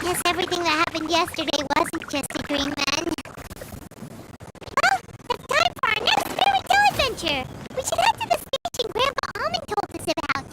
Guess everything that happened yesterday wasn't just a dream then. Well, it's time for our next fairy tale adventure. We should head to the station Grandpa Almond told us about.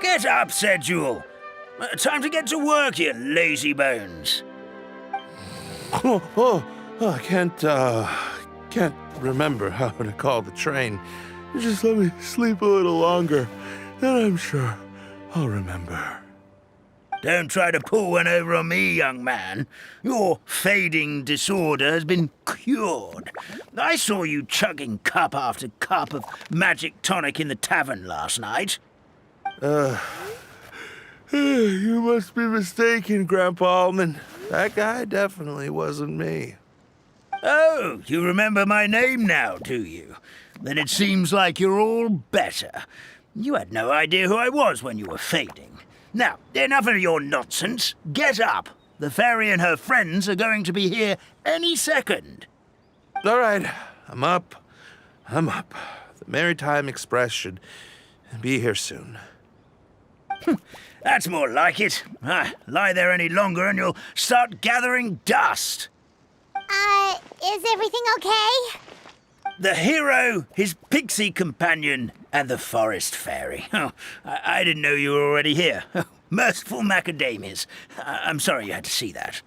Get up, said Jewel. Time to get to work, you lazy bones. I can't remember how to call the train. Just let me sleep a little longer, then I'm sure I'll remember. Don't try to pull one over on me, young man. Your fading disorder has been cured. I saw you chugging cup after cup of magic tonic in the tavern last night. You must be mistaken, Grandpa Almond. That guy definitely wasn't me. Oh, you remember my name now, do you? Then it seems like you're all better. You had no idea who I was when you were fading. Now, enough of your nonsense. Get up. The fairy and her friends are going to be here any second. All right, I'm up. The Maritime Express should be here soon. That's more like it. Lie there any longer and you'll start gathering dust. Is everything okay? The hero, his pixie companion, and the forest fairy. Oh, I didn't know you were already here. Merciful macadamias. I'm sorry you had to see that.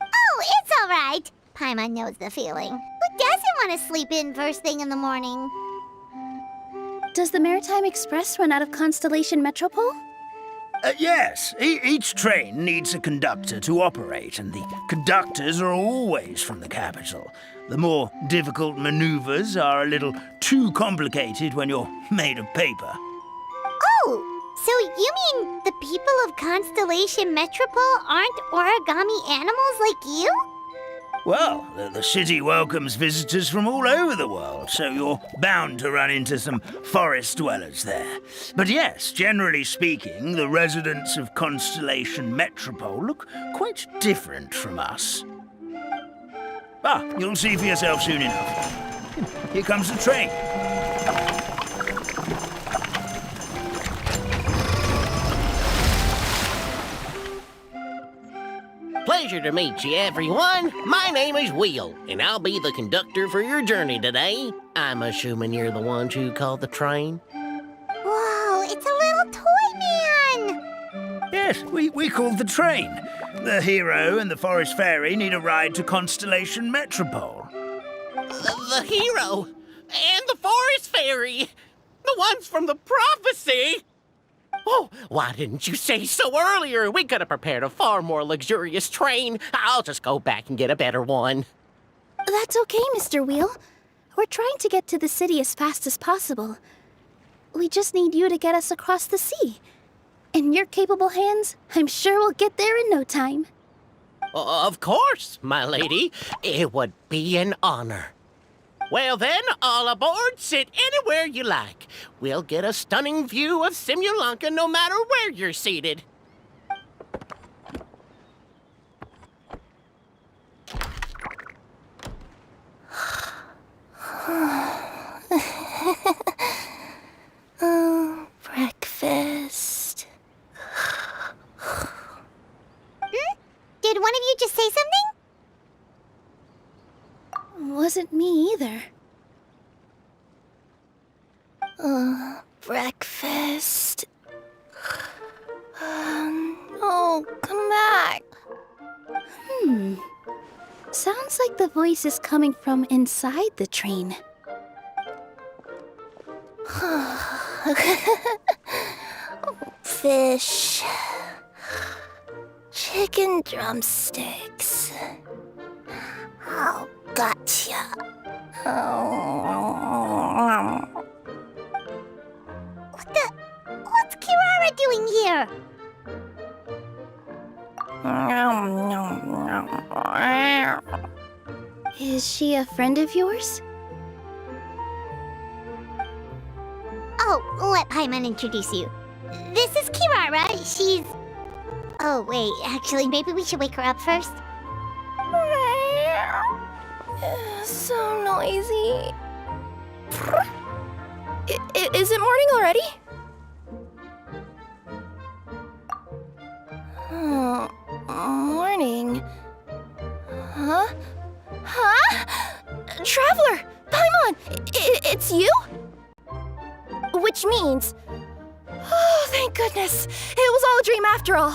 Oh, it's all right. Paimon knows the feeling. Who doesn't want to sleep in first thing in the morning? Does the Maritime Express run out of Constellation Metropole? Yes, each train needs a conductor to operate, and the conductors are always from the capital. The more difficult maneuvers are a little too complicated when you're made of paper. Oh, so you mean the people of Constellation Metropole aren't origami animals like you? Well, the city welcomes visitors from all over the world, so you're bound to run into some forest dwellers there. But yes, generally speaking, the residents of Constellation Metropole look quite different from us. You'll see for yourself soon enough. Here comes the train. Pleasure to meet you, everyone. My name is Will, and I'll be the conductor for your journey today. I'm assuming you're the ones who called the train? Whoa, it's a little toy man! Yes, we called the train. The hero and the forest fairy need a ride to Constellation Metropole. The hero and the forest fairy, the ones from the prophecy. Oh, why didn't you say so earlier? We could have prepared a far more luxurious train. I'll just go back and get a better one. That's okay, Mr. Wheel. We're trying to get to the city as fast as possible. We just need you to get us across the sea. In your capable hands, I'm sure we'll get there in no time. Of course, my lady. It would be an honor. Well then, all aboard, sit anywhere you like. We'll get a stunning view of Simulanka no matter where you're seated. Breakfast. Oh, come back. Sounds like the voice is coming from inside the train. Fish. Chicken drumsticks. Oh, gotcha. What's Kirara doing here? Is she a friend of yours? Oh, let Paimon introduce you. This is Kirara. She's... Oh, wait. Actually, maybe we should wake her up first. So noisy. Is it morning already? Oh, morning. Huh? Traveler! Paimon! It's you? Which means... Oh, thank goodness. It was all a dream after all.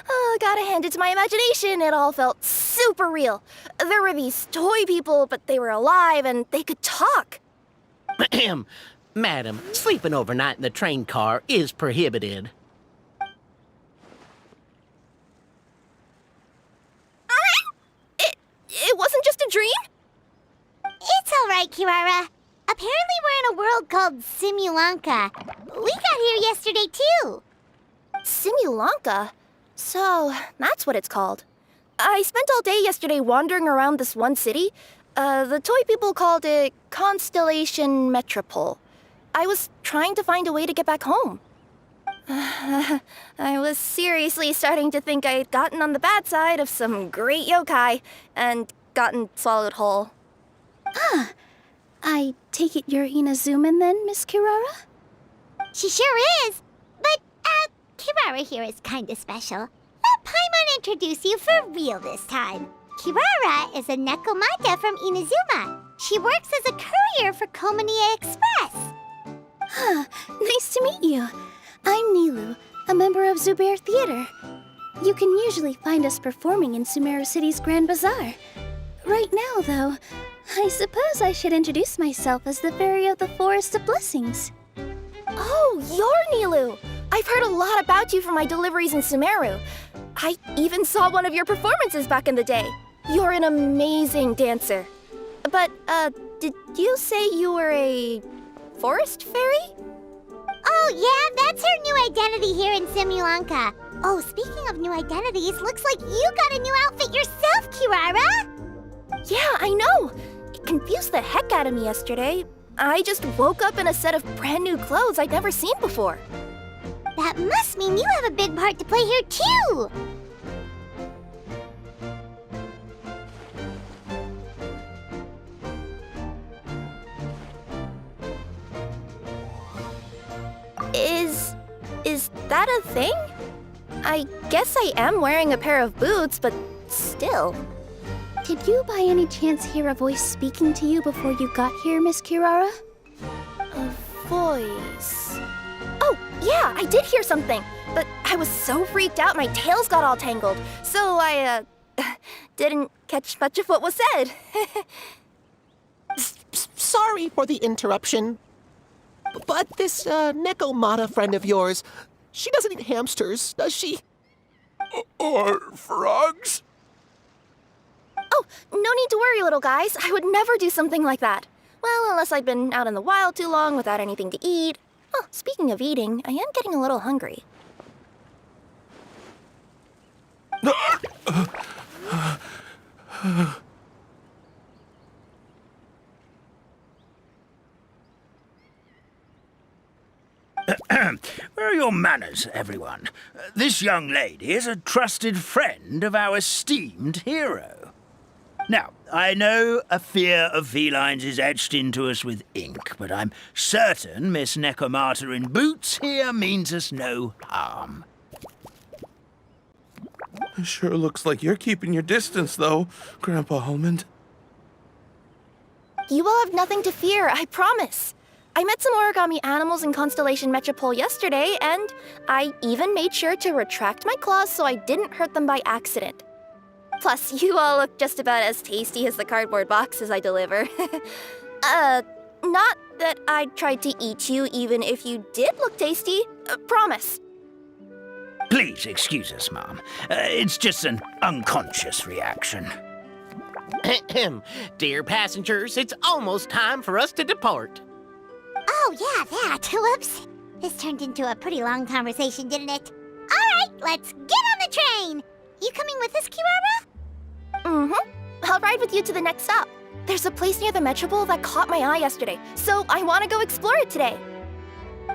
Oh, gotta hand it to my imagination. It all felt super real. There were these toy people, but they were alive and they could talk. Ahem. Madam, sleeping overnight in the train car is prohibited. It wasn't just a dream? It's all right, Kirara. Apparently we're in a world called Simulanka. We got here yesterday, too. Simulanka? So, that's what it's called. I spent all day yesterday wandering around this one city. The toy people called it Constellation Metropole. I was trying to find a way to get back home. I was seriously starting to think I'd gotten on the bad side of some great yokai and gotten swallowed whole. I take it you're Inazuman then, Miss Kirara? She sure is. But, Kirara here is kinda special. Let Paimon introduce you for real this time. Kirara is a Nekomata from Inazuma. She works as a courier for Komanie Express. Nice to meet you. I'm Nilu, a member of Zubair Theater. You can usually find us performing in Sumeru City's Grand Bazaar. Right now, though, I suppose I should introduce myself as the Fairy of the Forest of Blessings. Oh, you're Nilu! I've heard a lot about you from my deliveries in Sumeru. I even saw one of your performances back in the day. You're an amazing dancer. But, did you say you were a forest fairy? Oh, yeah, that's her new identity here in Simulanka. Oh, speaking of new identities, looks like you got a new outfit yourself, Kirara! Yeah, I know. It confused the heck out of me yesterday. I just woke up in a set of brand new clothes I'd never seen before. That must mean you have a big part to play here, too! Is that a thing? I guess I am wearing a pair of boots, but still. Did you by any chance hear a voice speaking to you before you got here, Miss Kirara? A voice... Oh, yeah, I did hear something, but I was so freaked out my tails got all tangled, so I, didn't catch much of what was said. Sorry for the interruption. But this, Nekomata friend of yours, she doesn't eat hamsters, does she? Or frogs? Oh, no need to worry, little guys. I would never do something like that. Well, unless I'd been out in the wild too long without anything to eat. Oh, speaking of eating, I am getting a little hungry. Where are your manners, everyone? This young lady is a trusted friend of our esteemed hero. Now, I know a fear of felines is etched into us with ink, but I'm certain Miss Nekomata in boots here means us no harm. It sure looks like you're keeping your distance, though, Grandpa Almond. You will have nothing to fear, I promise. I met some origami animals in Constellation Metropole yesterday, and I even made sure to retract my claws so I didn't hurt them by accident. Plus, you all look just about as tasty as the cardboard boxes I deliver. Not that I tried to eat you even if you did look tasty. Promise. Please excuse us, Mom. It's just an unconscious reaction. Dear passengers, it's almost time for us to depart. Oh, yeah, that. Whoops. This turned into a pretty long conversation, didn't it? All right, let's get on the train. You coming with us, Kirara? Mm-hmm. I'll ride with you to the next stop. There's a place near the Metropole that caught my eye yesterday, so I want to go explore it today.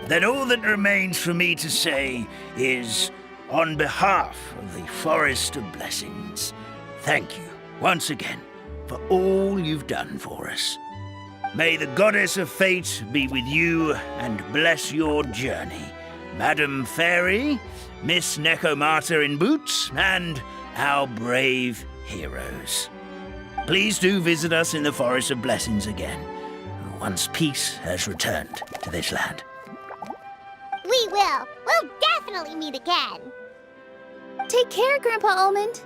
Then all that remains for me to say is, on behalf of the Forest of Blessings, thank you once again for all you've done for us. May the Goddess of Fate be with you and bless your journey, Madam Fairy, Miss Nekomata in boots, and our brave heroes. Please do visit us in the Forest of Blessings again, once peace has returned to this land. We will. We'll definitely meet again. Take care, Grandpa Almond.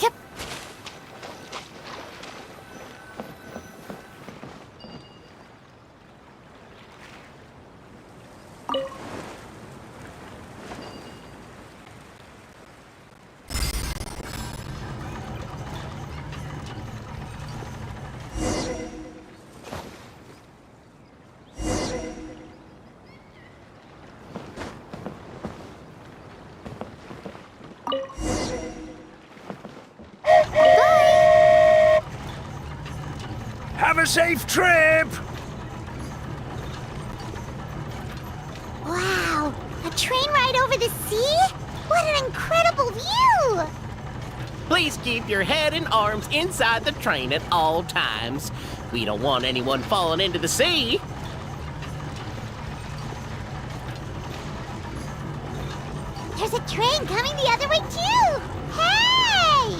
Yep. Have a safe trip! Wow, a train ride over the sea? What an incredible view! Please keep your head and arms inside the train at all times. We don't want anyone falling into the sea. There's a train coming the other way too! Hey!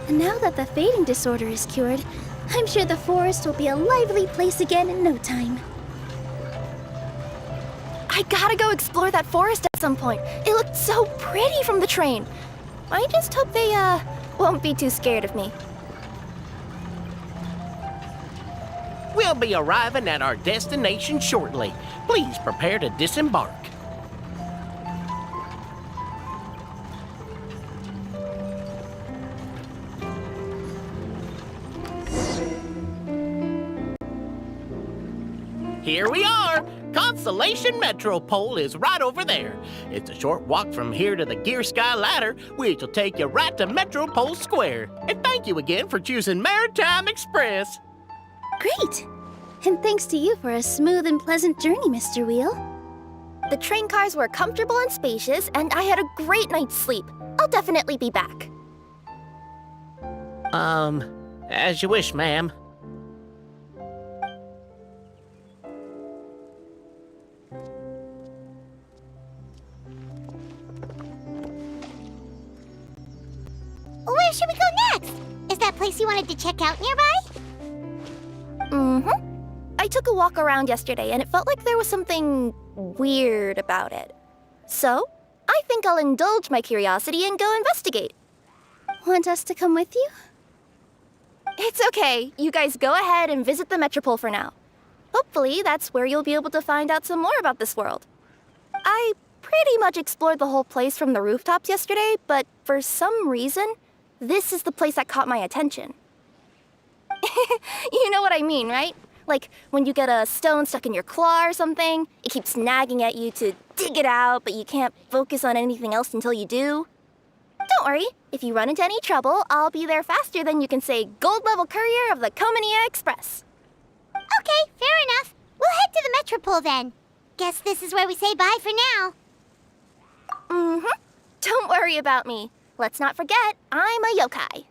Now that the fading disorder is cured, I'm sure the forest will be a lively place again in no time. I gotta go explore that forest at some point. It looked so pretty from the train. I just hope they, won't be too scared of me. We'll be arriving at our destination shortly. Please prepare to disembark. Here we are! Constellation Metropole is right over there. It's a short walk from here to the Gear Sky Ladder, which will take you right to Metropole Square. And thank you again for choosing Maritime Express. Great! And thanks to you for a smooth and pleasant journey, Mr. Wheel. The train cars were comfortable and spacious, and I had a great night's sleep. I'll definitely be back. As you wish, ma'am. Where should we go next? Is that place you wanted to check out nearby? Mm-hmm. I took a walk around yesterday, and it felt like there was something weird about it. So, I think I'll indulge my curiosity and go investigate. Want us to come with you? It's okay. You guys go ahead and visit the Metropole for now. Hopefully, that's where you'll be able to find out some more about this world. I pretty much explored the whole place from the rooftops yesterday, but for some reason, this is the place that caught my attention. You know what I mean, right? Like when you get a stone stuck in your claw or something, it keeps nagging at you to dig it out, but you can't focus on anything else until you do. Don't worry, if you run into any trouble, I'll be there faster than you can say gold-level courier of the Comania Express. Okay, fair enough. We'll head to the Metropole then. Guess this is where we say bye for now. Mm-hmm. Don't worry about me. Let's not forget, I'm a yokai.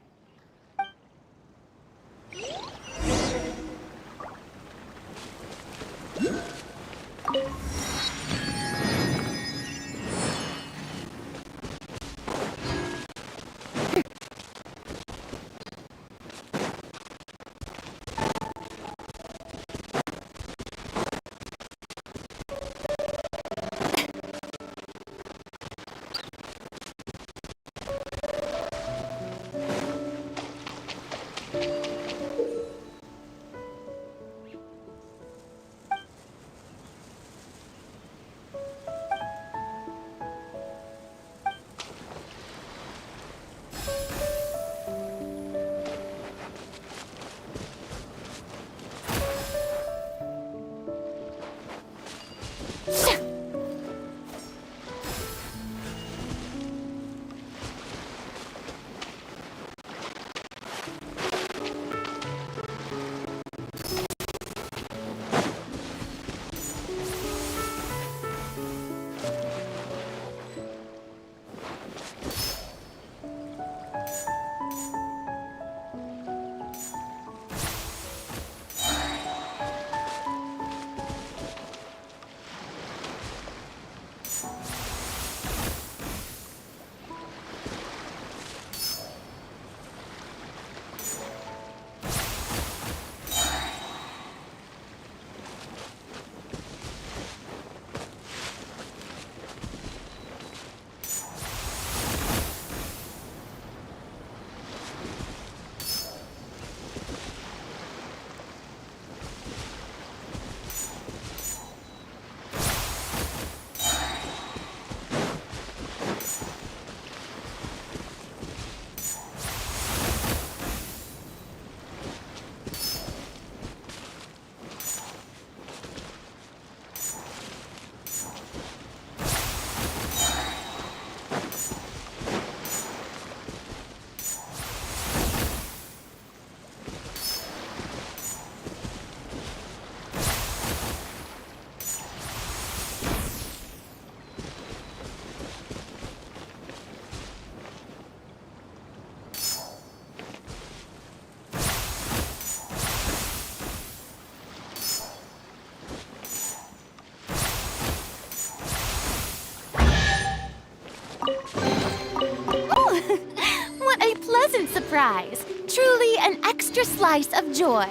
What a pleasant surprise! Truly an extra slice of joy.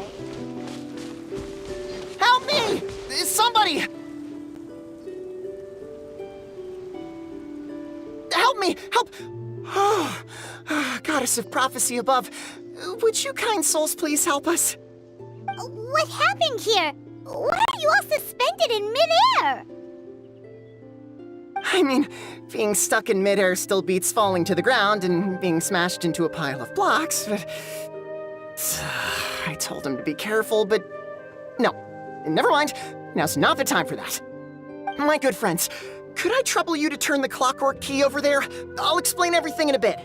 Help me! Somebody! Help me! Help! Oh, Goddess of Prophecy above, would you kind souls please help us? What happened here? Why are you all suspended in midair? I mean, being stuck in midair still beats falling to the ground and being smashed into a pile of blocks, but... I told him to be careful, but... No, never mind. Now's not the time for that. My good friends, could I trouble you to turn the clockwork key over there? I'll explain everything in a bit.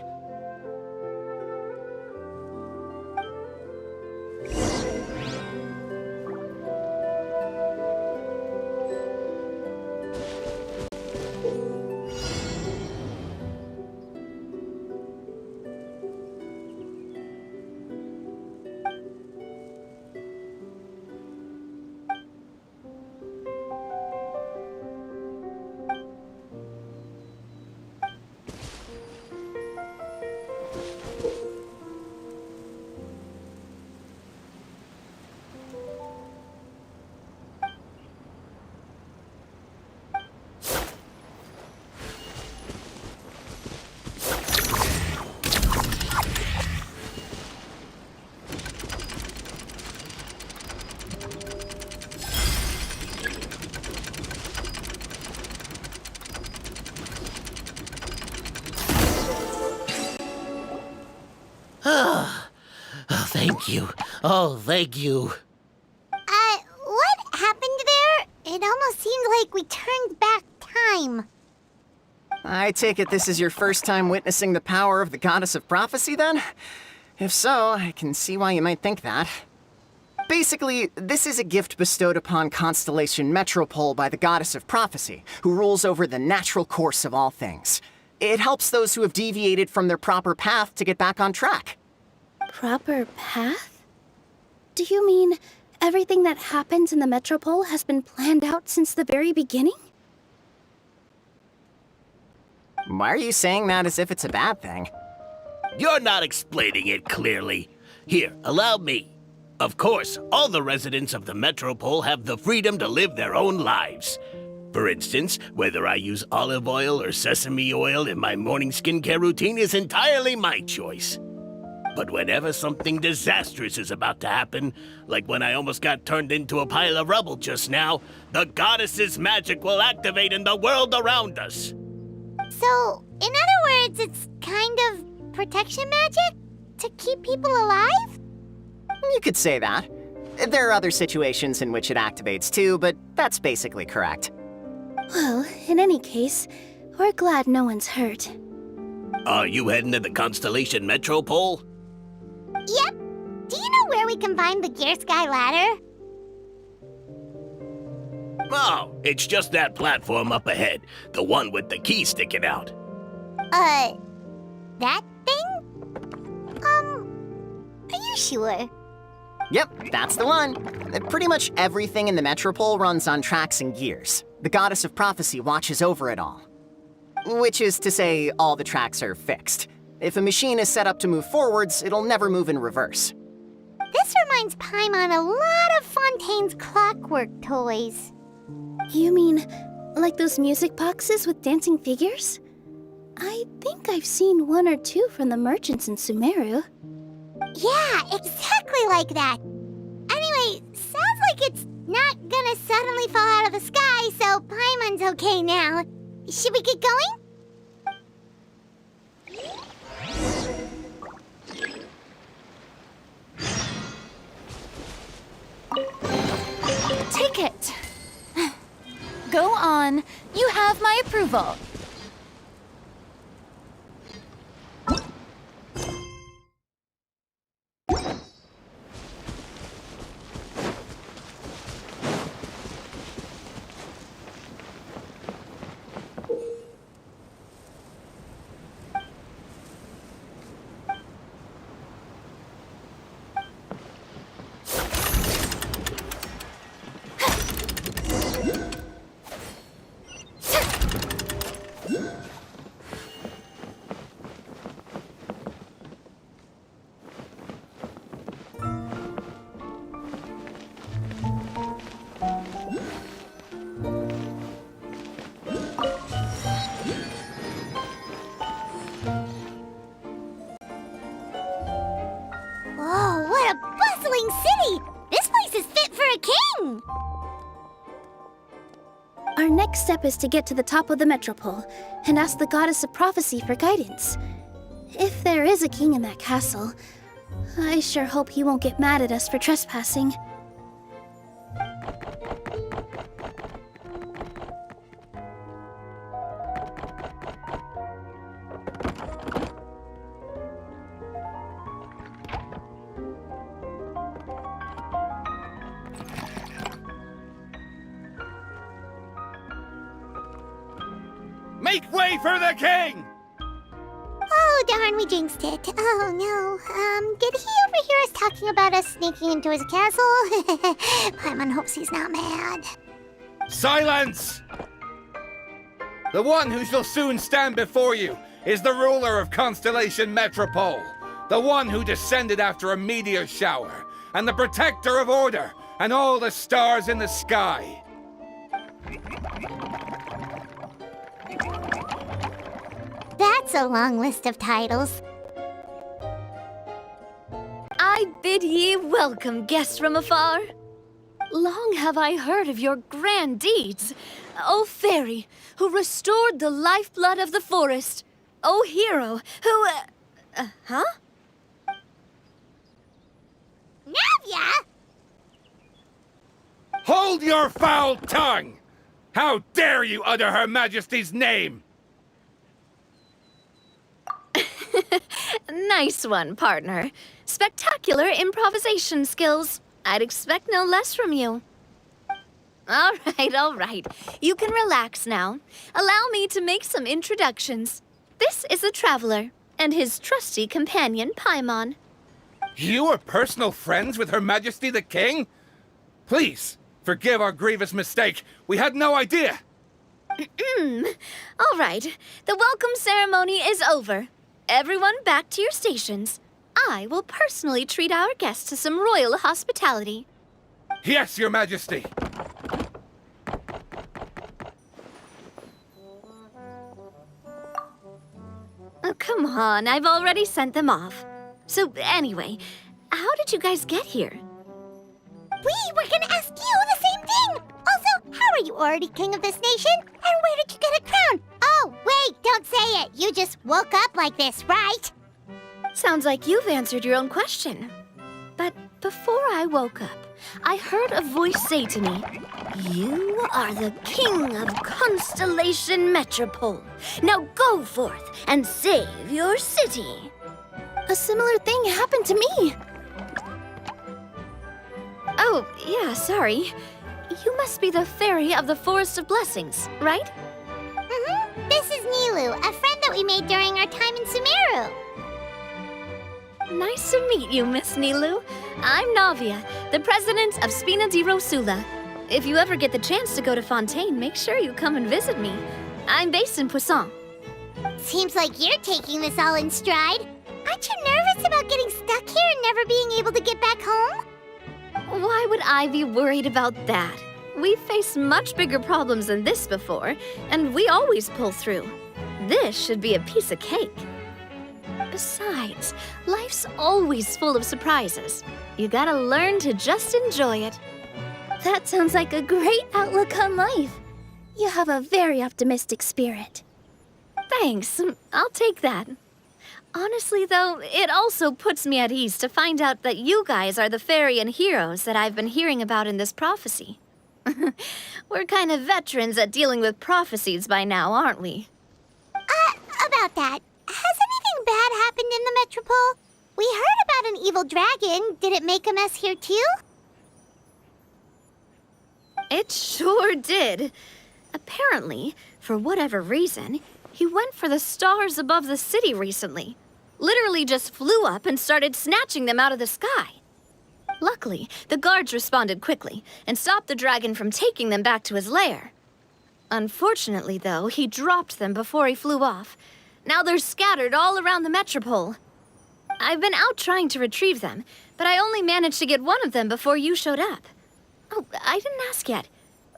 Thank you. Oh, thank you. What happened there? It almost seemed like we turned back time. I take it this is your first time witnessing the power of the Goddess of Prophecy, then? If so, I can see why you might think that. Basically, this is a gift bestowed upon Constellation Metropole by the Goddess of Prophecy, who rules over the natural course of all things. It helps those who have deviated from their proper path to get back on track. Proper path? Do you mean everything that happens in the Metropole has been planned out since the very beginning? Why are you saying that as if it's a bad thing? You're not explaining it clearly. Here, allow me. Of course, all the residents of the Metropole have the freedom to live their own lives. For instance, whether I use olive oil or sesame oil in my morning skincare routine is entirely my choice. But whenever something disastrous is about to happen, like when I almost got turned into a pile of rubble just now, the goddess's magic will activate in the world around us. So, in other words, it's kind of protection magic? To keep people alive? You could say that. There are other situations in which it activates too, but that's basically correct. Well, in any case, we're glad no one's hurt. Are you heading to the Constellation Metropole? Yep. Do you know where we can find the Gear Sky ladder? Oh, it's just that platform up ahead. The one with the key sticking out. That thing? Are you sure? Yep, that's the one. Pretty much everything in the Metropole runs on tracks and gears. The Goddess of Prophecy watches over it all. Which is to say, all the tracks are fixed. If a machine is set up to move forwards, it'll never move in reverse. This reminds Paimon a lot of Fontaine's clockwork toys. You mean, like those music boxes with dancing figures? I think I've seen one or two from the merchants in Sumeru. Yeah, exactly like that. Anyway, sounds like it's not gonna suddenly fall out of the sky, so Paimon's okay now. Should we get going? Take it. Go on. You have my approval. Whoa, what a bustling city! This place is fit for a king! Our next step is to get to the top of the Metropole and ask the Goddess of Prophecy for guidance. If there is a king in that castle, I sure hope he won't get mad at us for trespassing. Make way for the king! Oh, darn, we jinxed it. Oh, no. Did he overhear us talking about us sneaking into his castle? Paimon hopes he's not mad. Silence! The one who shall soon stand before you is the ruler of Constellation Metropole, the one who descended after a meteor shower, and the protector of order and all the stars in the sky. That's a long list of titles. I bid ye welcome, guests from afar. Long have I heard of your grand deeds. O fairy, who restored the lifeblood of the forest. O hero, who... huh? Navia! Hold your foul tongue! How dare you utter Her Majesty's name? Nice one, partner. Spectacular improvisation skills. I'd expect no less from you. All right. You can relax now. Allow me to make some introductions. This is the Traveler, and his trusty companion, Paimon. You are personal friends with Her Majesty the King? Please, forgive our grievous mistake. We had no idea. All right. The welcome ceremony is over. Everyone back to your stations. I will personally treat our guests to some royal hospitality. Yes, Your Majesty. Oh, come on, I've already sent them off. So anyway, how did you guys get here? We were gonna ask you the same thing! Also, how are you already king of this nation? And where did you get a crown? Oh, wait, don't say it! You just woke up like this, right? Sounds like you've answered your own question. But before I woke up, I heard a voice say to me, "You are the king of Constellation Metropole. Now go forth and save your city." A similar thing happened to me. Oh, yeah, sorry. You must be the fairy of the Forest of Blessings, right? Mm-hmm. This is Nilu, a friend that we made during our time in Sumeru. Nice to meet you, Miss Nilu. I'm Navia, the president of Spina di Rosula. If you ever get the chance to go to Fontaine, make sure you come and visit me. I'm based in Poisson. Seems like you're taking this all in stride. Aren't you nervous about getting stuck here and never being able to get back home? Why would I be worried about that? We've faced much bigger problems than this before, and we always pull through. This should be a piece of cake. Besides, life's always full of surprises. You gotta learn to just enjoy it. That sounds like a great outlook on life. You have a very optimistic spirit. Thanks, I'll take that. Honestly, though, it also puts me at ease to find out that you guys are the fairy and heroes that I've been hearing about in this prophecy. We're kind of veterans at dealing with prophecies by now, aren't we? About that, has anything bad happened in the Metropole? We heard about an evil dragon. Did it make a mess here too? It sure did. Apparently, for whatever reason, he went for the stars above the city recently. Literally just flew up and started snatching them out of the sky. Luckily, the guards responded quickly and stopped the dragon from taking them back to his lair. Unfortunately, though, he dropped them before he flew off. Now they're scattered all around the Metropole. I've been out trying to retrieve them, but I only managed to get one of them before you showed up. Oh, I didn't ask yet.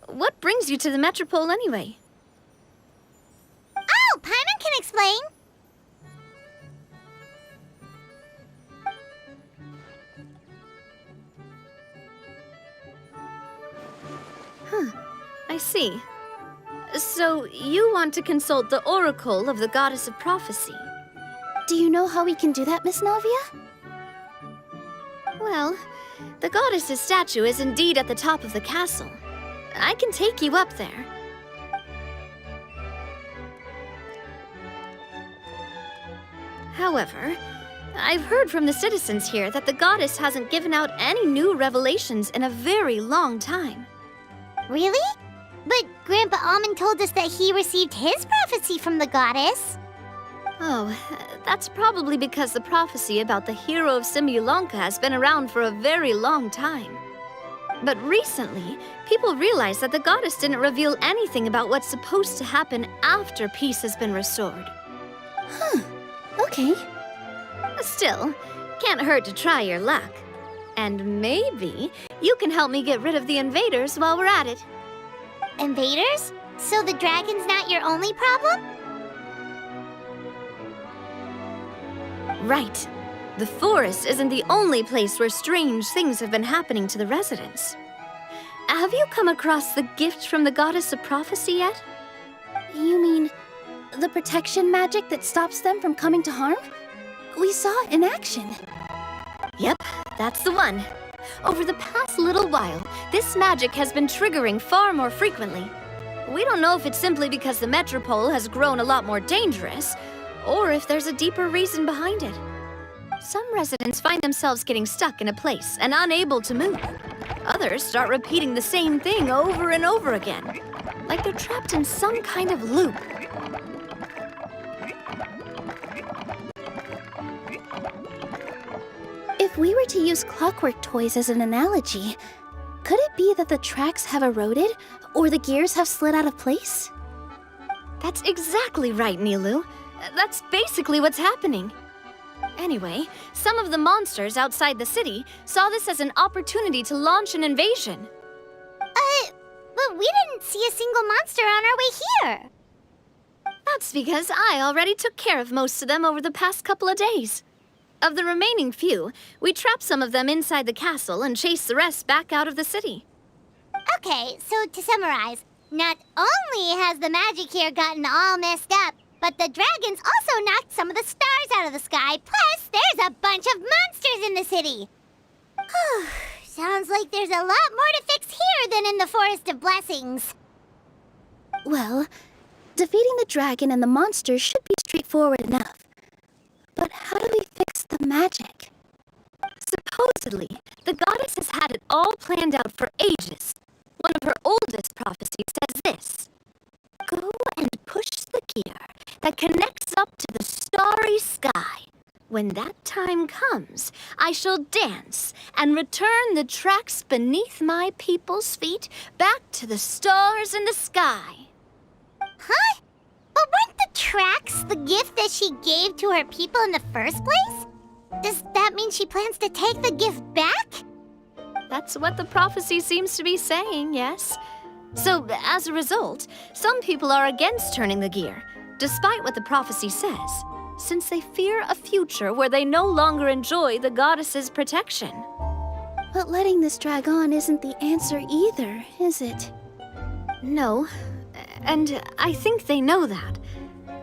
What brings you to the Metropole anyway? Oh, Paimon can explain. I see. So, you want to consult the oracle of the goddess of prophecy? Do you know how we can do that, Miss Navia? Well, the goddess's statue is indeed at the top of the castle. I can take you up there. However, I've heard from the citizens here that the goddess hasn't given out any new revelations in a very long time. Really? But Grandpa Almond told us that he received his prophecy from the goddess. Oh, that's probably because the prophecy about the hero of Simulanka has been around for a very long time. But recently, people realized that the goddess didn't reveal anything about what's supposed to happen after peace has been restored. Okay. Still, can't hurt to try your luck. And maybe you can help me get rid of the invaders while we're at it. Invaders? So the dragon's not your only problem? Right. The forest isn't the only place where strange things have been happening to the residents. Have you come across the gift from the goddess of prophecy yet? You mean the protection magic that stops them from coming to harm? We saw it in action. Yep, that's the one. Over the past little while, this magic has been triggering far more frequently. We don't know if it's simply because the Metropole has grown a lot more dangerous, or if there's a deeper reason behind it. Some residents find themselves getting stuck in a place and unable to move. Others start repeating the same thing over and over again, like they're trapped in some kind of loop. If we were to use clockwork toys as an analogy, could it be that the tracks have eroded or the gears have slid out of place? That's exactly right, Nilu. That's basically what's happening. Anyway, some of the monsters outside the city saw this as an opportunity to launch an invasion. But we didn't see a single monster on our way here. That's because I already took care of most of them over the past couple of days. Of the remaining few, we trap some of them inside the castle and chase the rest back out of the city. Okay, so to summarize, not only has the magic here gotten all messed up, but the dragons also knocked some of the stars out of the sky, plus there's a bunch of monsters in the city. Sounds like there's a lot more to fix here than in the Forest of Blessings. Well, defeating the dragon and the monsters should be straightforward enough. But how do we fix the magic? Supposedly, the goddess has had it all planned out for ages. One of her oldest prophecies says this: "Go and push the gear that connects up to the starry sky. When that time comes, I shall dance and return the tracks beneath my people's feet back to the stars in the sky." Huh? But weren't the tracks the gift that she gave to her people in the first place? Does that mean she plans to take the gift back? That's what the prophecy seems to be saying, yes. So, as a result, some people are against turning the gear, despite what the prophecy says, since they fear a future where they no longer enjoy the goddess's protection. But letting this drag on isn't the answer either, is it? No, and I think they know that.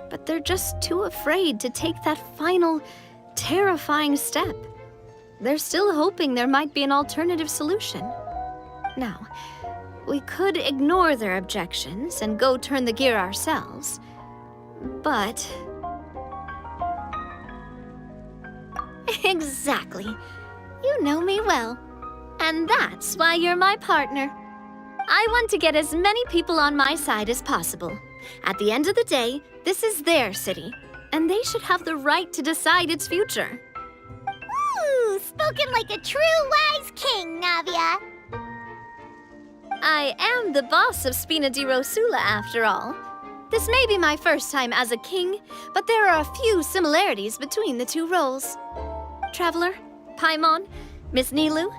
But they're just too afraid to take that final, terrifying step. They're still hoping there might be an alternative solution. Now, we could ignore their objections and go turn the gear ourselves, but... Exactly. You know me well. And that's why you're my partner. I want to get as many people on my side as possible. At the end of the day, this is their city, and they should have the right to decide its future. Ooh, spoken like a true wise king, Navia. I am the boss of Spina di Rosula, after all. This may be my first time as a king, but there are a few similarities between the two roles. Traveler, Paimon, Miss Nilu,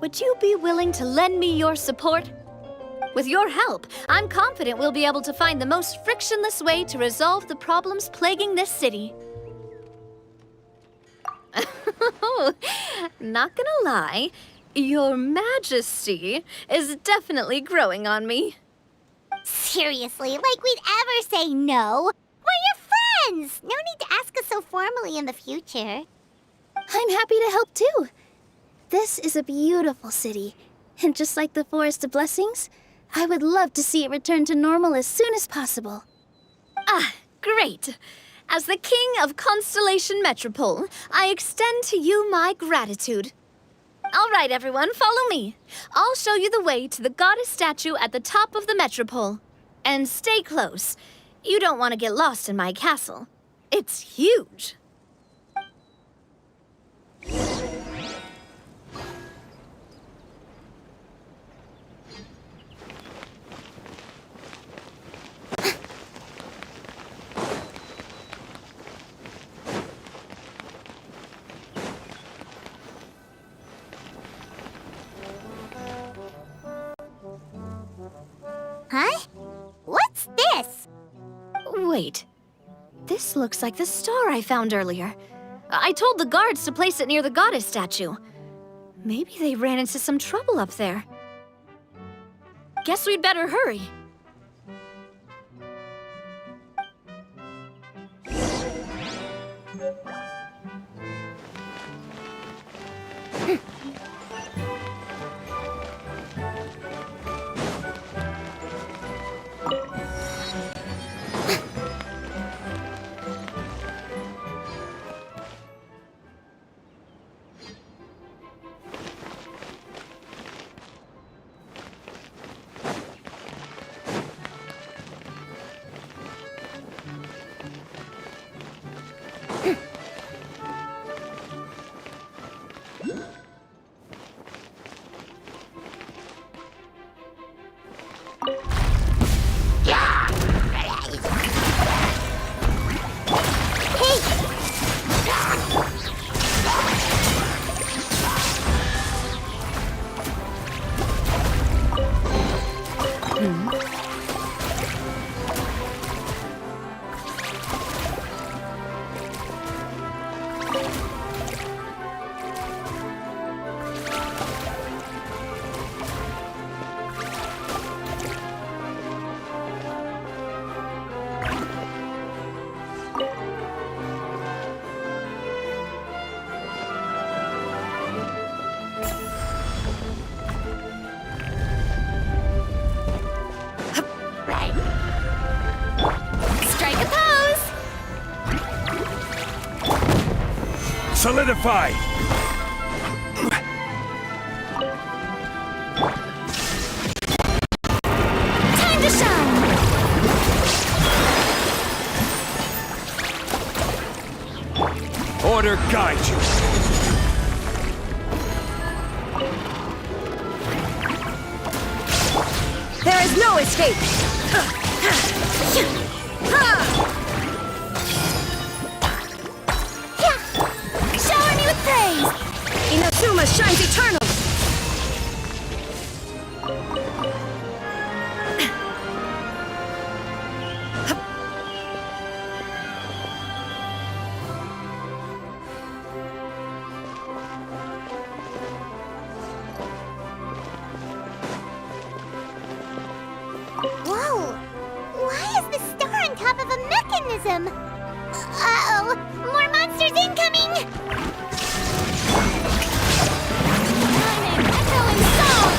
would you be willing to lend me your support? With your help, I'm confident we'll be able to find the most frictionless way to resolve the problems plaguing this city. Not gonna lie, Your Majesty is definitely growing on me. Seriously, like we'd ever say no. We're your friends. No need to ask us so formally in the future. I'm happy to help too. This is a beautiful city, and just like the Forest of Blessings, I would love to see it return to normal as soon as possible. Ah, great. As the King of Constellation Metropole, I extend to you my gratitude. All right, everyone, follow me. I'll show you the way to the goddess statue at the top of the Metropole. And stay close. You don't want to get lost in my castle. It's huge. Huh? What's this? Wait. This looks like the star I found earlier. I told the guards to place it near the goddess statue. Maybe they ran into some trouble up there. Guess we'd better hurry. Solidify! Time to shine! Order guide you! There is no escape! Shower me with praise! Inazuma shines eternal! Whoa! Why is the star on top of a mechanism? Uh-oh! More monsters incoming! I'm an echoing song!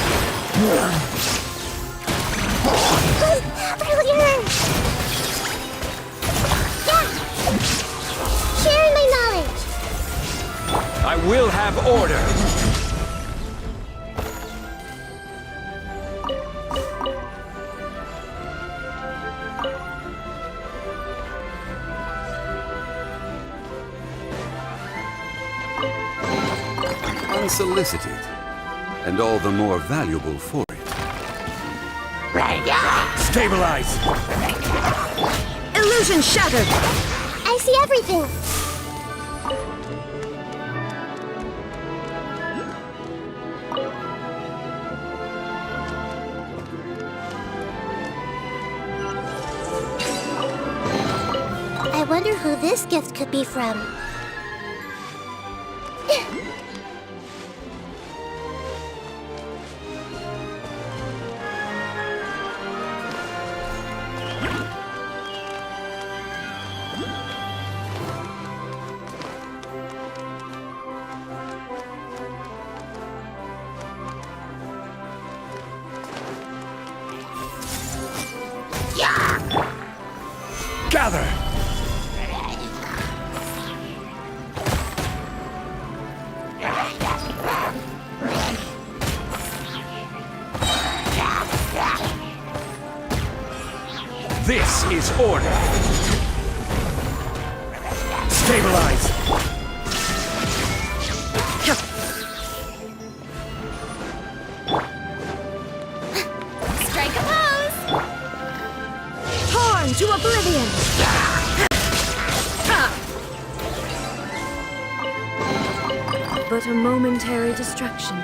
Brilliant! Yeah! Sharing my knowledge! I will have order! Unsolicited, and all the more valuable for it. Stabilize! Illusion shattered! I see everything! I wonder who this gift could be from. Gather! This is order! Stabilize! Strike a pose! Torn to oblivion! But a momentary distraction.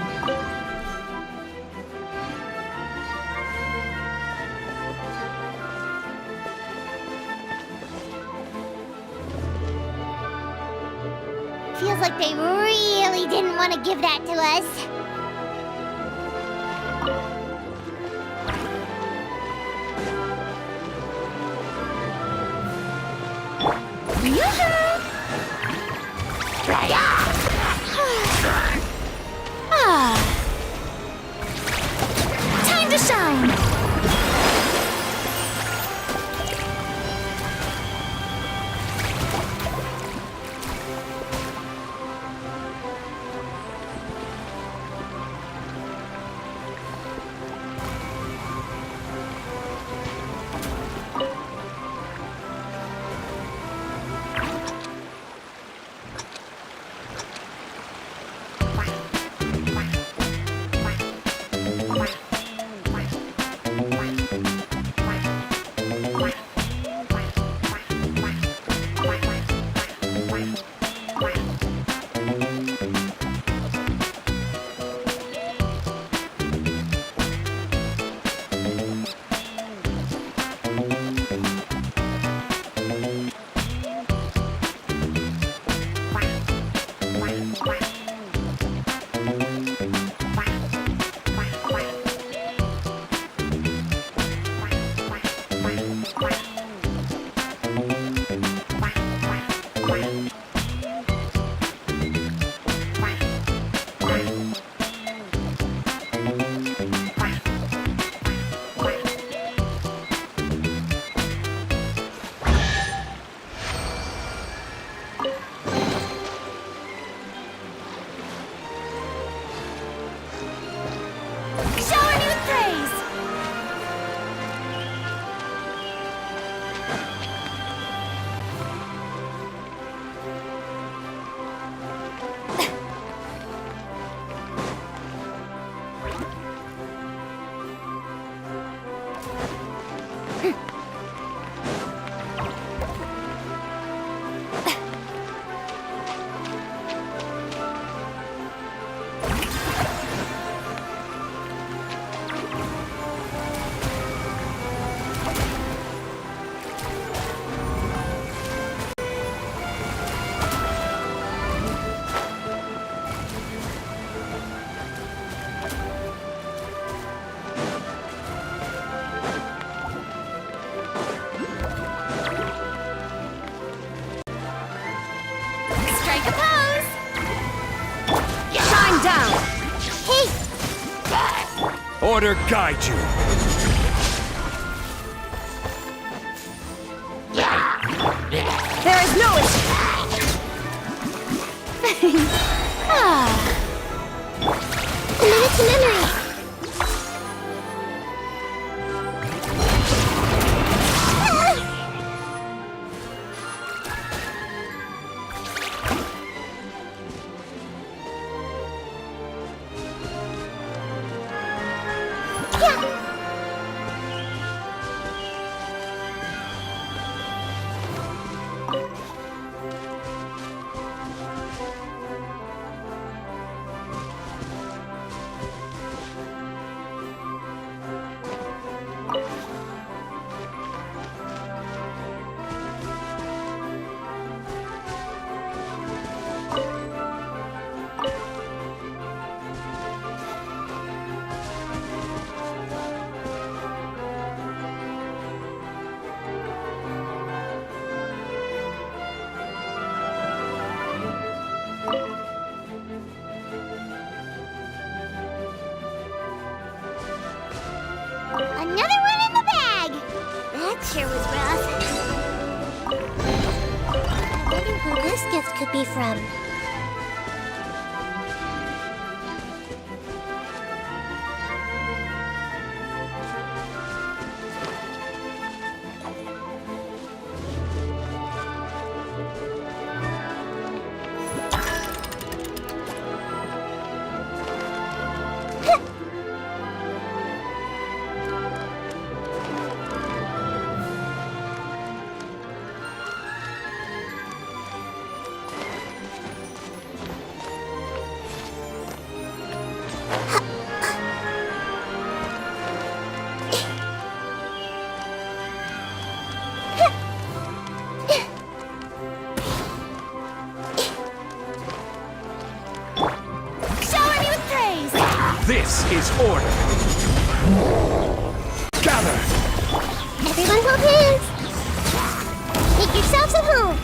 Feels like they really didn't want to give that to us. Time to shine! Order guide you. There is no Commit it to memory. Another one in the bag! That sure was rough. I wonder who this gift could be from. This is order. Gather. Everyone hold hands! Make yourselves at home!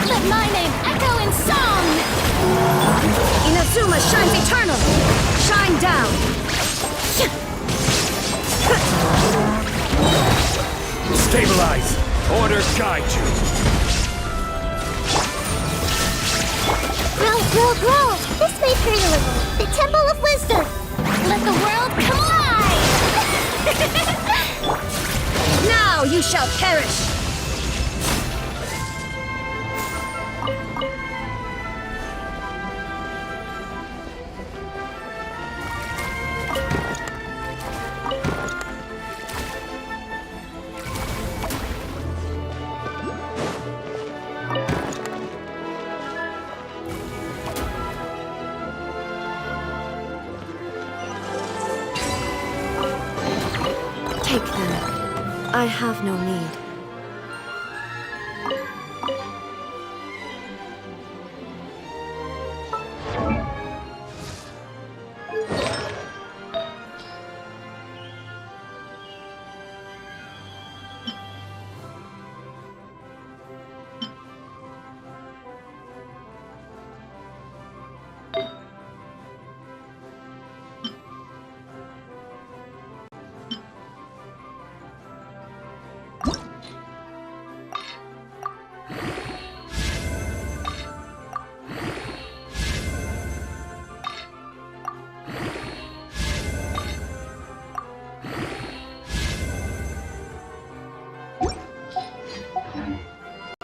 Let my name echo in song! Inazuma shines eternal! Shine down! Stabilize. Order guide you. Grow! This may hurt a little. The Temple of Wisdom! Let the world come alive! Now you shall perish! Take them. I have no need.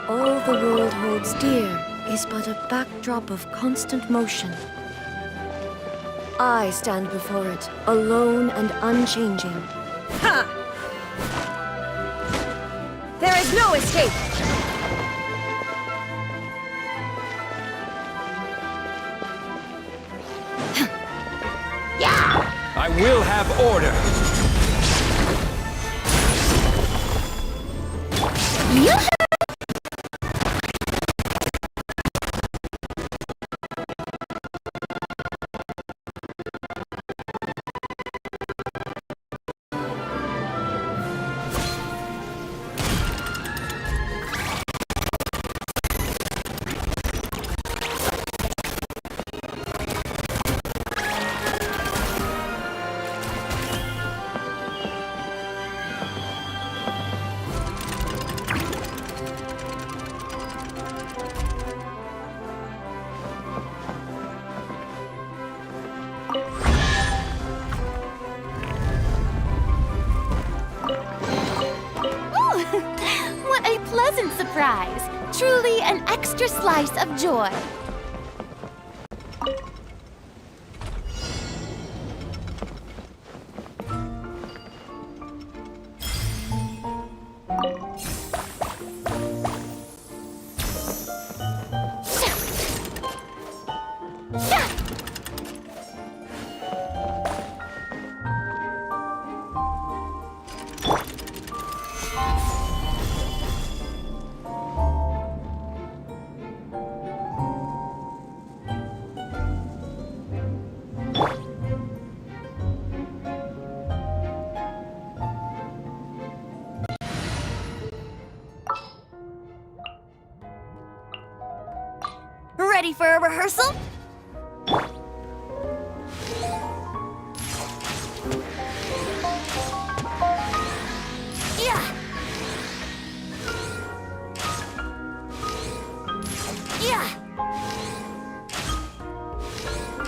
All the world holds dear is but a backdrop of constant motion. I stand before it, alone and unchanging. Ha! There is no escape! I will have order. surprise. Truly an extra slice of joy. Ready for a rehearsal? Yeah. Yeah.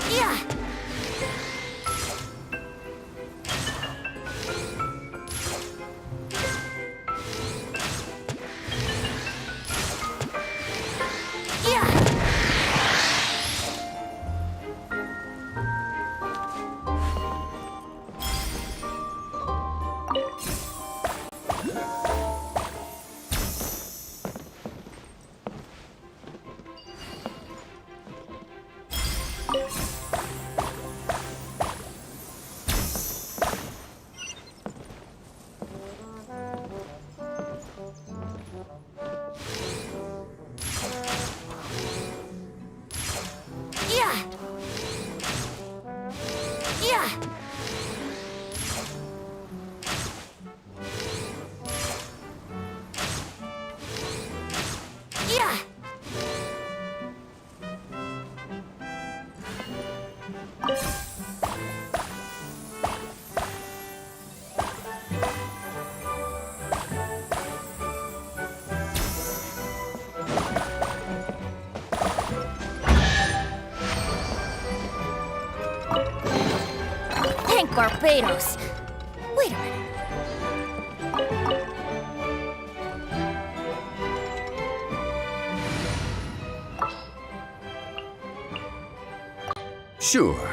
Yeah. Yeah. Yeah. Yeah. Yeah. Thank Barbados. Wait a minute. Sure.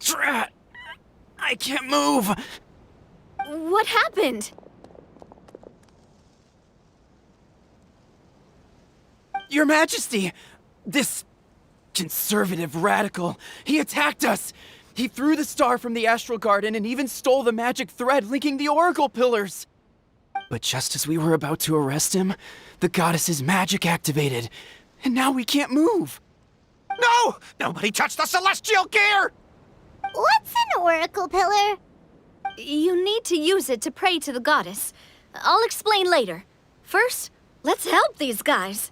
Drat! I can't move! What happened? Your Majesty! This conservative radical, he attacked us! He threw the star from the Astral Garden and even stole the magic thread linking the Oracle Pillars! But just as we were about to arrest him, the goddess's magic activated, and now we can't move! No! Nobody touch the celestial gear! What's an oracle pillar? You need to use it to pray to the goddess. I'll explain later. First, let's help these guys.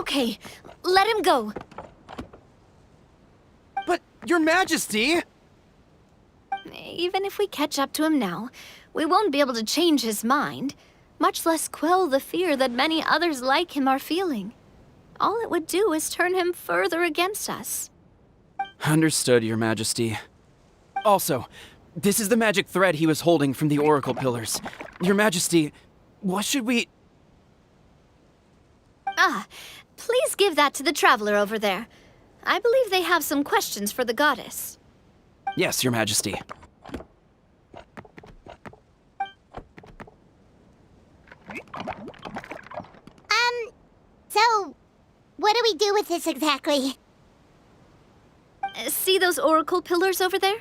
okay. Let him go. But, Your Majesty! Even if we catch up to him now, we won't be able to change his mind, much less quell the fear that many others like him are feeling. All it would do is turn him further against us. Understood, Your Majesty. Also, this is the magic thread he was holding from the Oracle Pillars. Your Majesty, what should we... Ah, please give that to the traveler over there. I believe they have some questions for the goddess. Yes, Your Majesty. So, what do we do with this exactly? See those oracle pillars over there?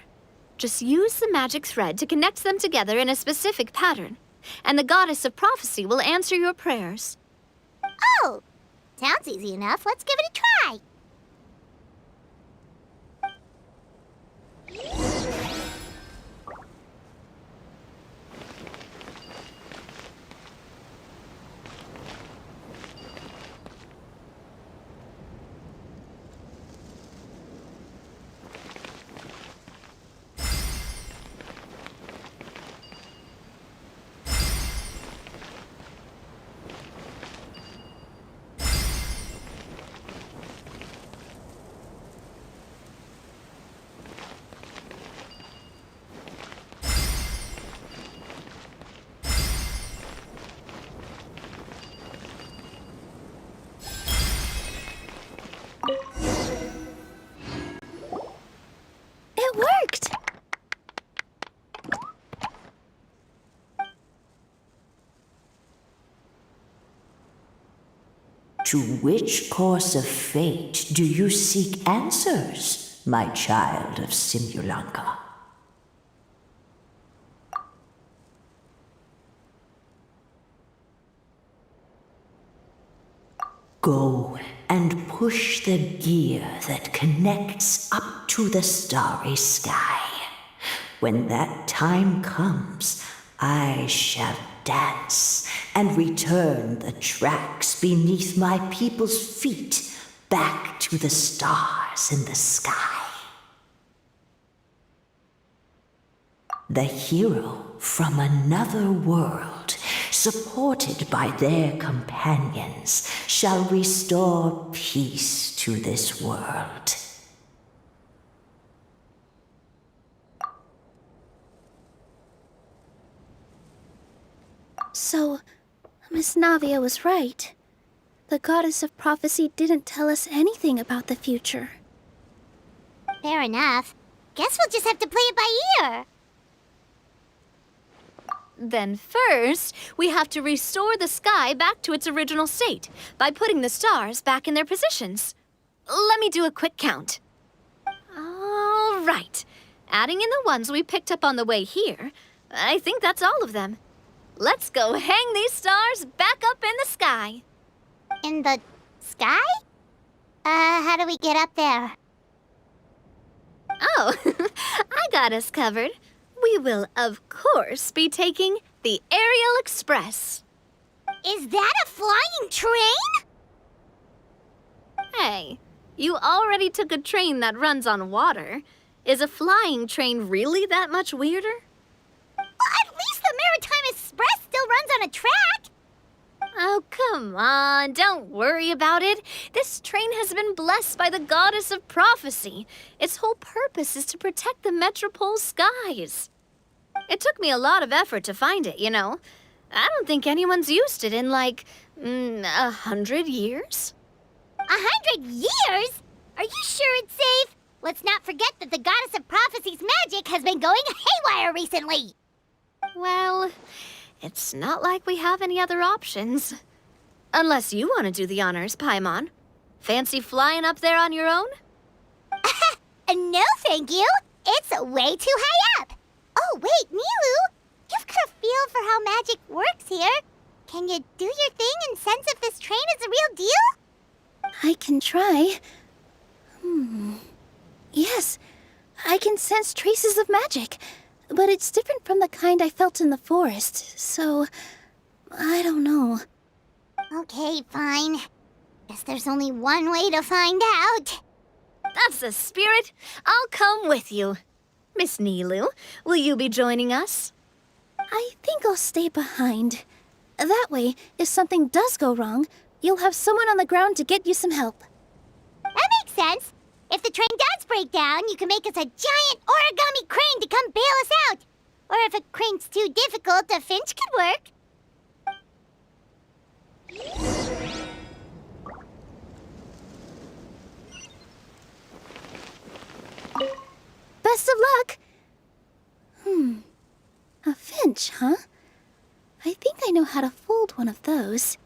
Just use the magic thread to connect them together in a specific pattern, and the goddess of prophecy will answer your prayers. Oh, sounds easy enough. Let's give it a try. It worked! To which course of fate do you seek answers, my child of Simulanka? Go and push the gear that connects up to the starry sky. When that time comes, I shall dance and return the tracks beneath my people's feet back to the stars in the sky. The hero from another world, supported by their companions, shall restore peace to this world. So, Miss Navia was right. The goddess of prophecy didn't tell us anything about the future. Fair enough. Guess we'll just have to play it by ear. Then first, we have to restore the sky back to its original state by putting the stars back in their positions. Let me do a quick count. All right. Adding in the ones we picked up on the way here, I think that's all of them. Let's go hang these stars back up in the sky. In the sky? How do we get up there? Oh, I got us covered. We will, of course, be taking the Aerial Express. Is that a flying train? Hey, you already took a train that runs on water. Is a flying train really that much weirder? Well, at least the Maritime Express still runs on a track. Oh, come on, don't worry about it. This train has been blessed by the goddess of prophecy. Its whole purpose is to protect the Metropole's skies. It took me a lot of effort to find it, you know. I don't think anyone's used it in, like, 100 years. 100 years? Are you sure it's safe? Let's not forget that the goddess of prophecy's magic has been going haywire recently. Well, it's not like we have any other options. Unless you want to do the honors, Paimon. Fancy flying up there on your own? No, thank you. It's way too high up. Oh, wait, Nilu. You've got a feel for how magic works here. Can you do your thing and sense if this train is the real deal? I can try. Yes, I can sense traces of magic, but it's different from the kind I felt in the forest, so I don't know. Okay, fine. Guess there's only one way to find out. That's the spirit. I'll come with you. Miss Nilu, will you be joining us? I think I'll stay behind. That way, if something does go wrong, you'll have someone on the ground to get you some help. That makes sense. If the train does break down, you can make us a giant origami crane to come bail us out. Or if a crane's too difficult, a finch could work. Best of luck! A finch, huh? I think I know how to fold one of those.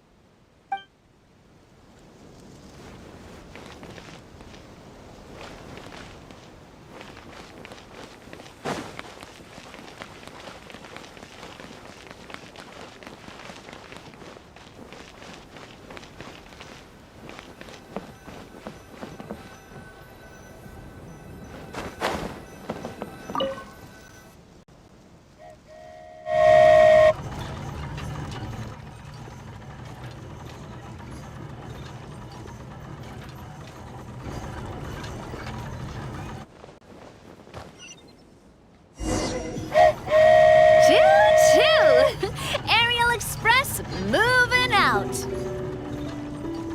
Choo-choo! Aerial Express moving out.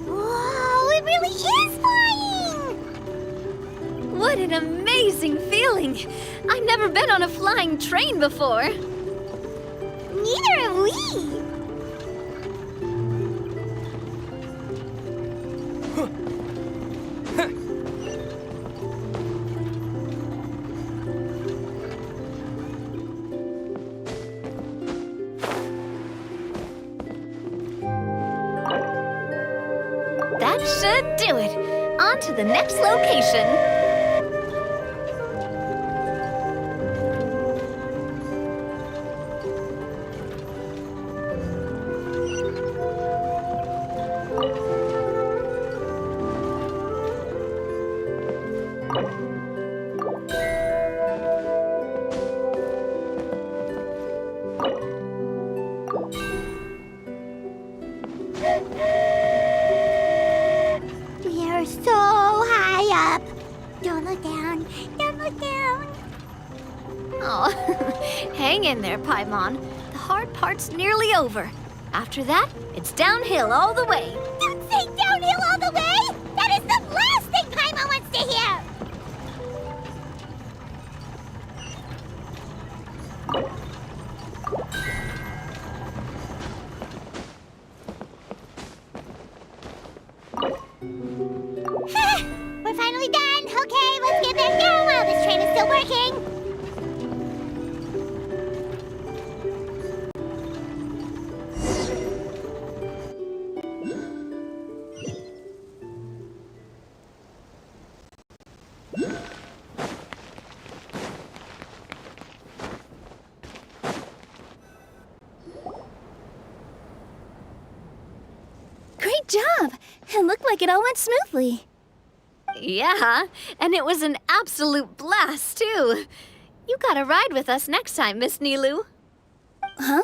Whoa, it really is flying! What an amazing feeling! I've never been on a flying train before. Neither have we. That should do it. On to the next location. We are so high up. Don't look down. Don't look down. Oh, hang in there, Paimon. The hard part's nearly over. After that, it's downhill all the way. Don't say downhill all the way! That is the last thing Paimon wants to hear! We're finally done! Okay, let's get back down while this train is still working! Great job! It looked like it all went smoothly. Yeah, and it was an absolute blast, too. You gotta ride with us next time, Miss Nilu. Huh?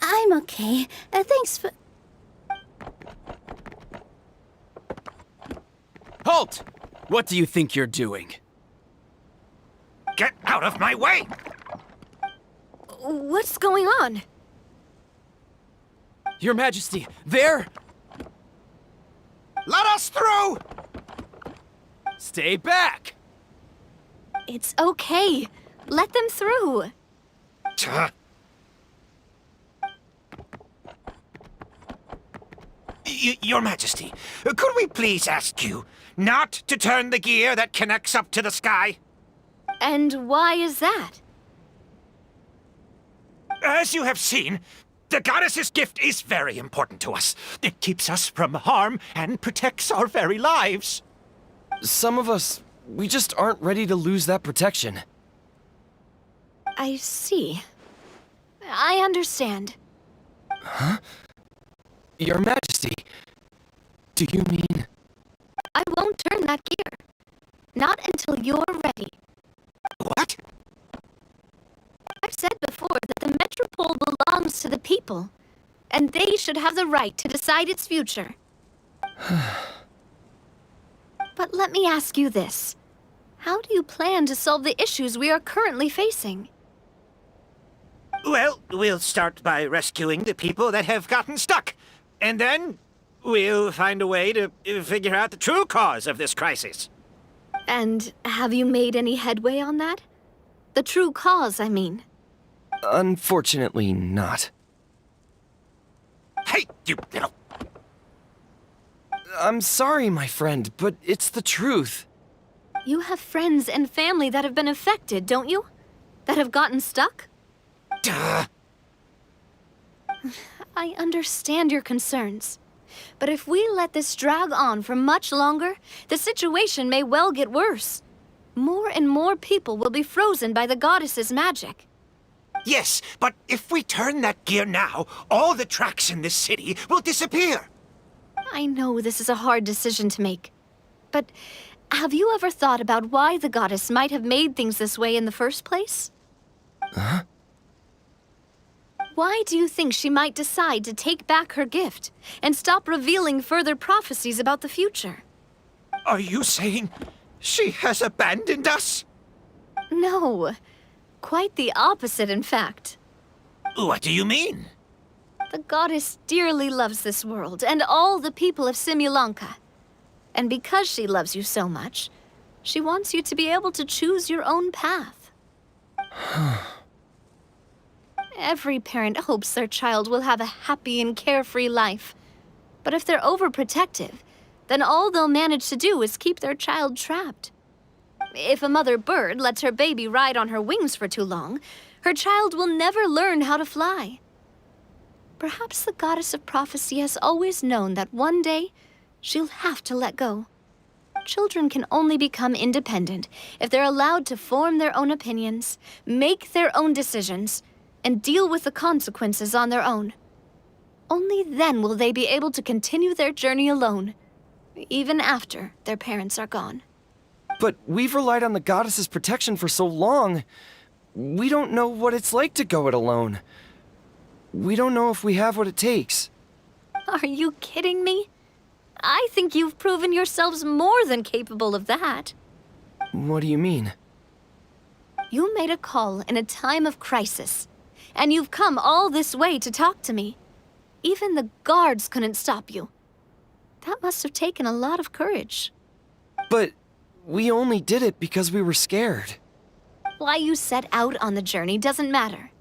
I'm okay. Thanks for... Halt! What do you think you're doing? Get out of my way! What's going on? Your Majesty, there! Let us through! Stay back! It's okay. Let them through. Your Majesty, could we please ask you not to turn the gear that connects up to the sky? And why is that? As you have seen, the goddess's gift is very important to us. It keeps us from harm and protects our very lives. Some of us, we just aren't ready to lose that protection. I see. I understand. Huh? Your Majesty, do you mean... I won't turn that gear. Not until you're ready. What? I've said before that the Metropole belongs to the people, and they should have the right to decide its future. But let me ask you this. How do you plan to solve the issues we are currently facing? Well, we'll start by rescuing the people that have gotten stuck. And then we'll find a way to figure out the true cause of this crisis. And have you made any headway on that? The true cause, I mean. Unfortunately, not. Hey, you little... I'm sorry, my friend, but it's the truth. You have friends and family that have been affected, don't you? That have gotten stuck? Duh. I understand your concerns. But if we let this drag on for much longer, the situation may well get worse. More and more people will be frozen by the goddess's magic. Yes, but if we turn that gear now, all the tracks in this city will disappear. I know this is a hard decision to make. But have you ever thought about why the goddess might have made things this way in the first place? Huh? Why do you think she might decide to take back her gift and stop revealing further prophecies about the future? Are you saying she has abandoned us? No. Quite the opposite, in fact. What do you mean? The goddess dearly loves this world and all the people of Simulanka. And because she loves you so much, she wants you to be able to choose your own path. Every parent hopes their child will have a happy and carefree life. But if they're overprotective, then all they'll manage to do is keep their child trapped. If a mother bird lets her baby ride on her wings for too long, her child will never learn how to fly. Perhaps the goddess of prophecy has always known that one day she'll have to let go. Children can only become independent if they're allowed to form their own opinions, make their own decisions, and deal with the consequences on their own. Only then will they be able to continue their journey alone, even after their parents are gone. But we've relied on the goddess's protection for so long. We don't know what it's like to go it alone. We don't know if we have what it takes. Are you kidding me? I think you've proven yourselves more than capable of that. What do you mean? You made a call in a time of crisis, and you've come all this way to talk to me. Even the guards couldn't stop you. That must have taken a lot of courage. But we only did it because we were scared. Why you set out on the journey doesn't matter.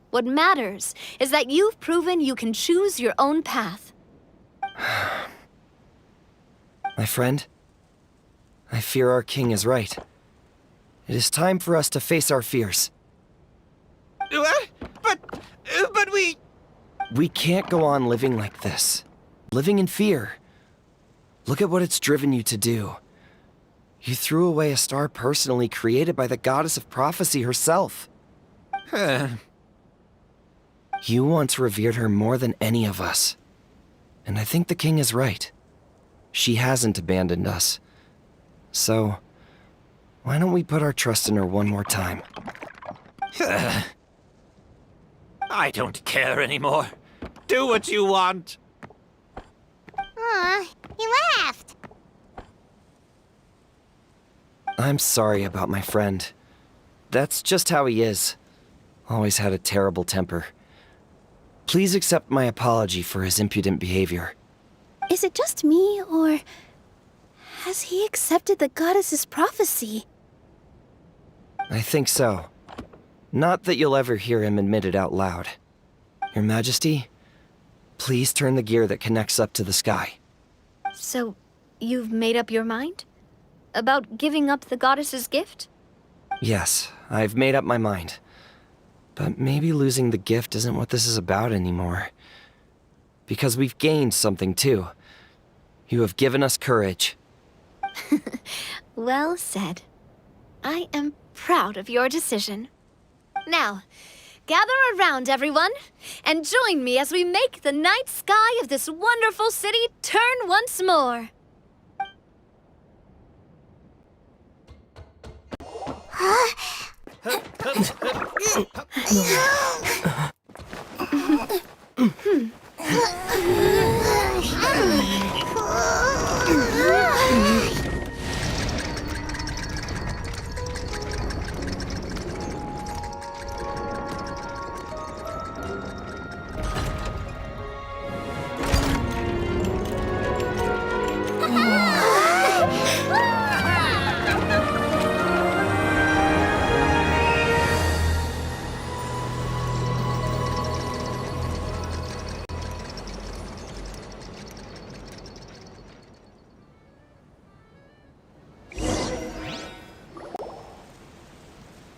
What matters is that you've proven you can choose your own path. My friend, I fear our king is right. It is time for us to face our fears. What? But we... We can't go on living like this. Living in fear. Look at what it's driven you to do. You threw away a star personally created by the goddess of prophecy herself. You once revered her more than any of us. And I think the king is right. She hasn't abandoned us. So, why don't we put our trust in her one more time? I don't care anymore. Do what you want. Aw, he laughed. I'm sorry about my friend. That's just how he is. Always had a terrible temper. Please accept my apology for his impudent behavior. Is it just me, or has he accepted the goddess's prophecy? I think so. Not that you'll ever hear him admit it out loud. Your Majesty, please turn the gear that connects up to the sky. So, you've made up your mind? About giving up the goddess's gift? Yes, I've made up my mind. But maybe losing the gift isn't what this is about anymore. Because we've gained something too. You have given us courage. Well said. I am proud of your decision. Now, gather around, everyone, and join me as we make the night sky of this wonderful city turn once more.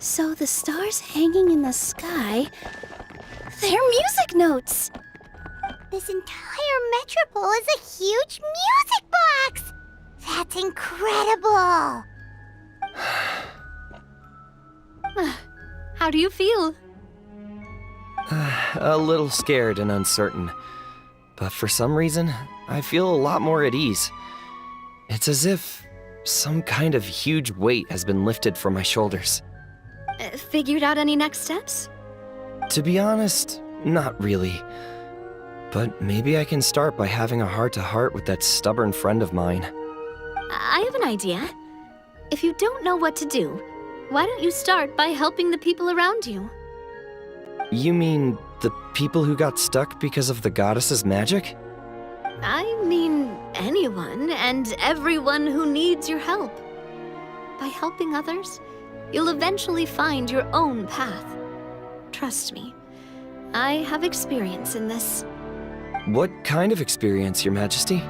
So the stars hanging in the sky, they're music notes. This entire metropole is a huge music box! That's incredible! How do you feel? A little scared and uncertain. But for some reason, I feel a lot more at ease. It's as if some kind of huge weight has been lifted from my shoulders. Figured out any next steps? To be honest, not really. But maybe I can start by having a heart-to-heart with that stubborn friend of mine. I have an idea. If you don't know what to do, why don't you start by helping the people around you? You mean the people who got stuck because of the goddess's magic? I mean anyone and everyone who needs your help. By helping others, you'll eventually find your own path. Trust me, I have experience in this. What kind of experience, Your Majesty?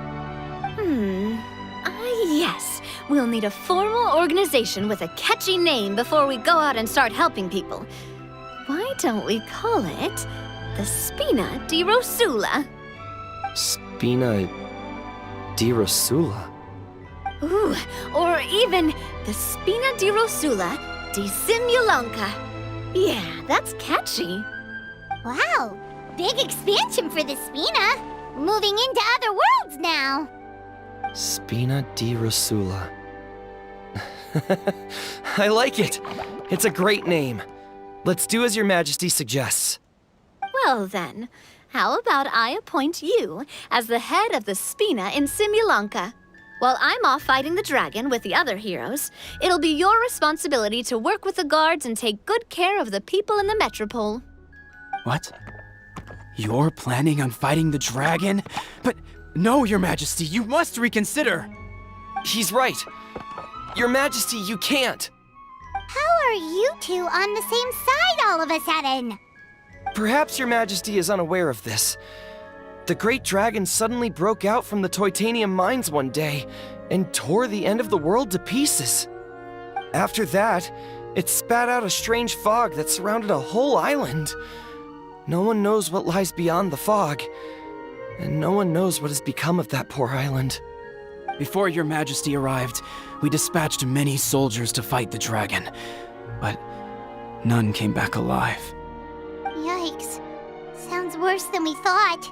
Yes. We'll need a formal organization with a catchy name before we go out and start helping people. Why don't we call it the Spina di Rosula? Spina di Rosula? Ooh, or even the Spina di Rosula di Simulanka. Yeah, that's catchy. Wow, big expansion for the Spina. Moving into other worlds now. Spina di Rosula. I like it. It's a great name. Let's do as Your Majesty suggests. Well then, how about I appoint you as the head of the Spina in Simulanka? While I'm off fighting the dragon with the other heroes, it'll be your responsibility to work with the guards and take good care of the people in the metropole. What? You're planning on fighting the dragon? But no, Your Majesty, you must reconsider. He's right. Your Majesty, you can't. How are you two on the same side all of a sudden? Perhaps Your Majesty is unaware of this. The great dragon suddenly broke out from the Titanium mines one day and tore the end of the world to pieces. After that, it spat out a strange fog that surrounded a whole island. No one knows what lies beyond the fog, and no one knows what has become of that poor island. Before Your Majesty arrived, we dispatched many soldiers to fight the dragon, but none came back alive. Yikes. Sounds worse than we thought.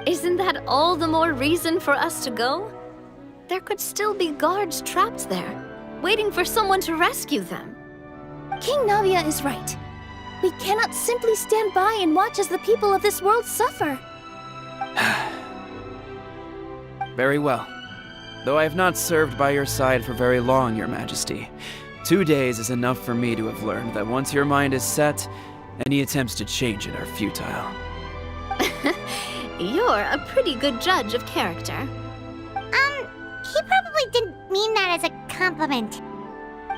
Isn't that all the more reason for us to go? There could still be guards trapped there, waiting for someone to rescue them. King Navia is right. We cannot simply stand by and watch as the people of this world suffer. Very well. Though I have not served by your side for very long, Your Majesty, 2 days is enough for me to have learned that once your mind is set, any attempts to change it are futile. You're a pretty good judge of character. He probably didn't mean that as a compliment.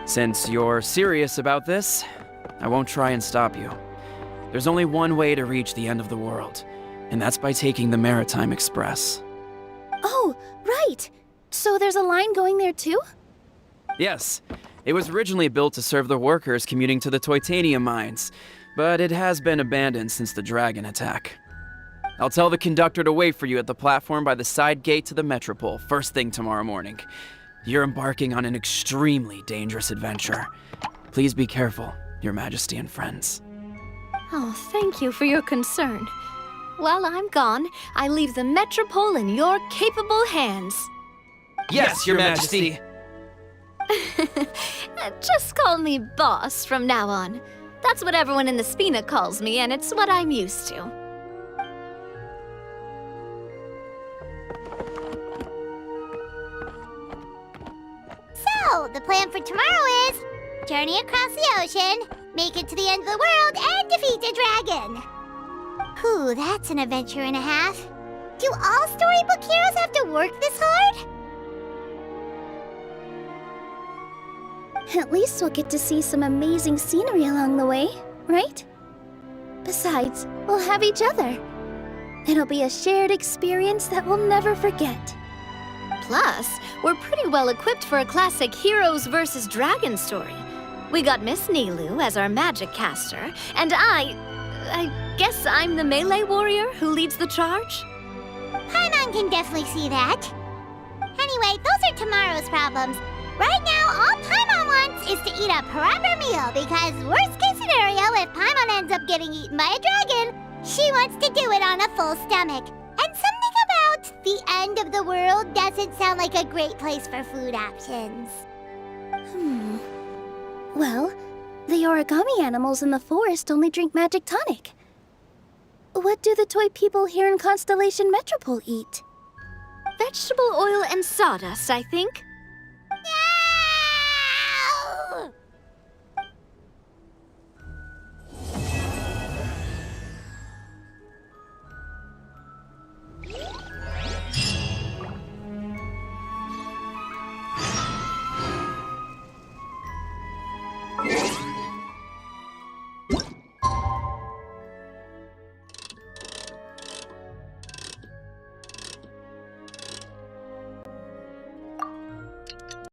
Since you're serious about this, I won't try and stop you. There's only one way to reach the end of the world, and that's by taking the Maritime Express. Oh, right. So there's a line going there too? Yes, it was originally built to serve the workers commuting to the Titanium mines, but it has been abandoned since the dragon attack. I'll tell the conductor to wait for you at the platform by the side gate to the Metropole first thing tomorrow morning. You're embarking on an extremely dangerous adventure. Please be careful, Your Majesty and friends. Oh, thank you for your concern. While I'm gone, I leave the Metropole in your capable hands. Yes, Your Majesty. Just call me boss from now on. That's what everyone in the Spina calls me, and it's what I'm used to. So, the plan for tomorrow is journey across the ocean, make it to the end of the world, and defeat a dragon. Whew, that's an adventure and a half. Do all storybook heroes have to work this hard? At least we'll get to see some amazing scenery along the way, right? Besides, we'll have each other. It'll be a shared experience that we'll never forget. Plus, we're pretty well equipped for a classic heroes versus dragon story. We got Miss Nilu as our magic caster, and I guess I'm the melee warrior who leads the charge? Paimon can definitely see that. Anyway, those are tomorrow's problems. Right now, all Paimon wants is to eat a proper meal, because worst case scenario, if Paimon ends up getting eaten by a dragon, she wants to do it on a full stomach. And something about the end of the world doesn't sound like a great place for food options. Well, the origami animals in the forest only drink magic tonic. What do the toy people here in Constellation Metropole eat? Vegetable oil and sawdust, I think.